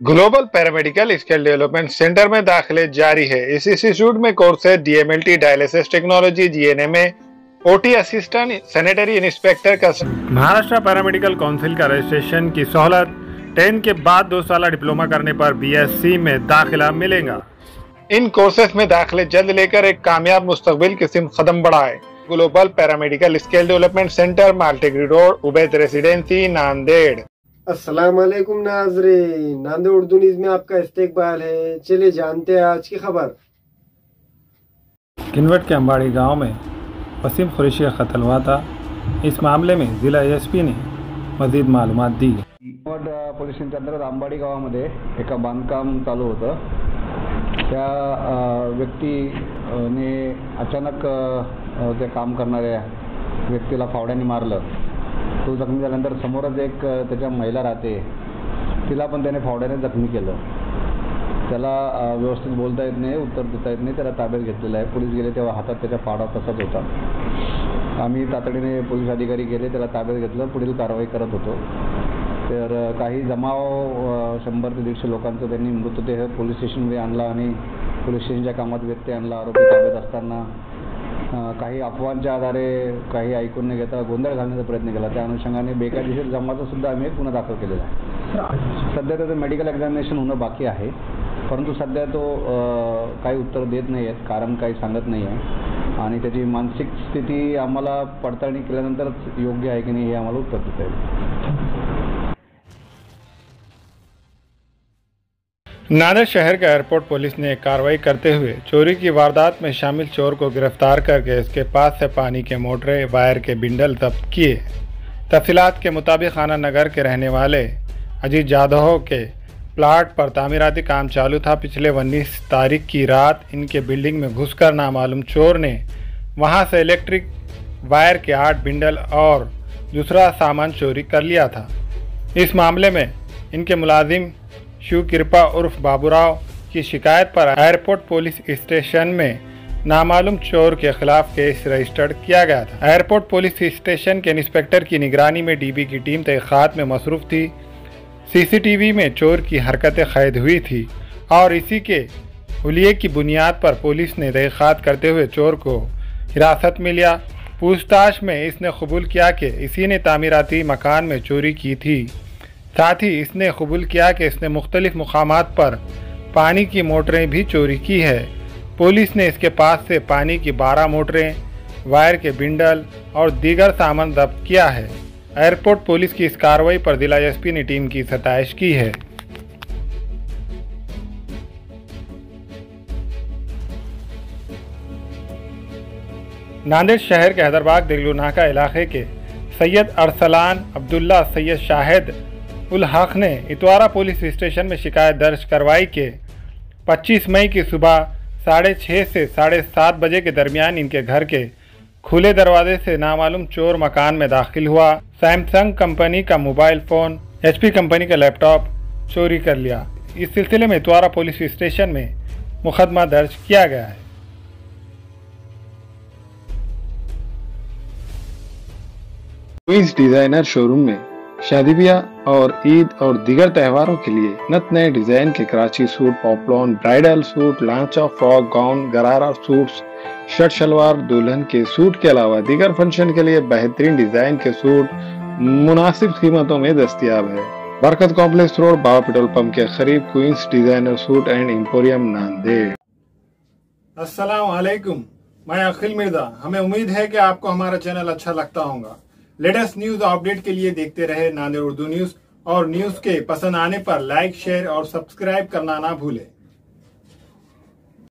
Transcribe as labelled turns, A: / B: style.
A: Global paramedical skill development centre में दाखिले जारी है। इस इंस्टीट्यूट में courses DMLT dialysis technology, GNMA, OT assistant, sanitary inspector का।
B: महाराष्ट्र पैरामेडिकल काउंसिल का रजिस्ट्रेशन की सहूलत 10 के बाद 2 साल डिप्लोमा करने पर BSc में दाखिला मिलेगा।
A: इन कोर्सेज में दाखिले जल्द लेकर एक कामयाब मुस्तकबिल की सिमत कदम बढ़ाए। Global paramedical skill development centre, माल्टेगरी रोड, उबैद रेसिडेंसी, नांदेड़।
C: अस्सलाम वालेकुम नाज़रीन, नांदेड़ उर्दू न्यूज़ में आपका इस्तकबाल है। चलिए जानते हैं आज की खबर।
B: किन्वट के अंबाड़ी गांव में वसीम कुरैशी का कत्ल हुआ था। इस मामले में जिला ASP ने मजीद मालूमात दी।
D: किन्वट पोलीस स्टेशनच्या अंतर्गत अंबाडी गावामध्ये एका बांधकाम चालू होतं। त्या व्यक्तीने अचानक ते काम करणाऱ्या व्यक्तीला फावड्याने मारलं। तो जखमी झाल्यानंतर समोरच एक त्याच्या महिला राहते, तिला पण त्याने फावड्याने जखमी केलं। त्याला व्यवस्थित बोलता येत नाही, उत्तर देता येत नाही, त्याला ताब्यात घेतलेलं आहे। पोलीस गेले तेव्हा हातात त्याच्या फावडा तसाच होता। आम्ही तातडीने पोलीस अधिकारी गेले, त्याला ताब्यात घेतलं, पुढील कारवाई करत होतो। तर काही जमाव 100 ते 150 लोकांचं त्यांनी मृतदेह पोलीस स्टेशनमध्ये आणला आणि पोलीस स्टेशनच्या कामात व्यत्यय आणला। आरोपी ताब्यात असताना काही अफवांच्या आधारे काही ऐकून न घेता गोंधळ घालण्याचा प्रयत्न केला। त्या अनुषंगाने बेकायदेशीर जमावाचा सुद्धा आम्ही एक गुन्हा दाखल केलेला आहे। सध्या त्याचं मेडिकल एक्झामिनेशन होणं बाकी आहे, परंतु सध्या तो काही उत्तर देत नाही आहेत, कारण काही सांगत नाही आहे आणि त्याची मानसिक स्थिती आम्हाला पडताळणी केल्यानंतरच योग्य आहे की नाही हे आम्हाला उत्तर देता येईल।
B: नांदेड़ शहर के एयरपोर्ट पुलिस ने कार्रवाई करते हुए चोरी की वारदात में शामिल चोर को गिरफ्तार करके इसके पास से पानी के मोटरें, वायर के बिंडल जब्त किए। तफसीलात के मुताबिक खाना नगर के रहने वाले अजीत यादव के प्लाट पर तामीराती काम चालू था। पिछले 19 तारीख की रात इनके बिल्डिंग में घुसकर नामालूम चोर ने वहां से इलेक्ट्रिक वायर के 8 बिंडल और दूसरा सामान चोरी कर लिया था। इस मामले में इनके मुलाजिम शिव कृपा उर्फ बाबूराव की शिकायत पर एयरपोर्ट पुलिस स्टेशन में नामालूम चोर के खिलाफ केस रजिस्टर्ड किया गया था। एयरपोर्ट पुलिस स्टेशन के इंस्पेक्टर की निगरानी में DB की टीम तहकीकात में मसरूफ थी। CCTV में चोर की हरकतें कैद हुई थी और इसी के हुलिये की बुनियाद पर पुलिस ने तहकीकात करते हुए चोर को हिरासत में लिया। पूछताछ में इसने कबूल किया कि इसी ने तामीराती मकान में चोरी की थी। साथ ही इसने कबूल किया कि इसने मुख्तलिफ मुकामात पर पानी की मोटरें भी चोरी की है। पुलिस ने इसके पास से पानी की 12 मोटरें, वायर के बिंडल और दीगर सामान जब्त किया है। एयरपोर्ट पुलिस की इस कार्रवाई पर जिला ASP ने टीम की सताइश की है। नांदेड़ शहर के हैदराबाद दिगलुनाका इलाके के सैयद अरसलान अब्दुल्ला सैयद शाहिद उल हक ने इतवारा पुलिस स्टेशन में शिकायत दर्ज करवाई कि 25 मई की सुबह 6:30 से 7:30 बजे के दरमियान इनके घर के खुले दरवाजे से नामालूम चोर मकान में दाखिल हुआ। सैमसंग कंपनी का मोबाइल फ़ोन, HP कंपनी का लैपटॉप चोरी कर लिया। इस सिलसिले में इतवारा पुलिस स्टेशन में मुकदमा दर्ज किया गया है।
A: क्वींस डिजाइनर शोरूम में शादी ब्याह और ईद और दीगर त्योहारों के लिए नत नए डिजाइन के Karachi suit, poplin, bridal suit, लांचा, frock, gown, gharara suits, shirt shalwar, दुल्हन के सूट के अलावा दीगर फंक्शन के लिए बेहतरीन डिजाइन के सूट मुनासिब कीमतों में दस्तयाब है। Barkat complex road, Baba petrol pump के करीब, queens designer suit and emporium, Nanded.
B: अस्सलाम वालेकुम, मैं अखिल मिर्जा। हमें उम्मीद है कि आपको हमारा चैनल अच्छा लगता होगा। लेटेस्ट न्यूज अपडेट के लिए देखते रहे नांदेड़ उर्दू न्यूज और न्यूज के पसंद आने पर लाइक, शेयर और सब्सक्राइब करना ना भूलें।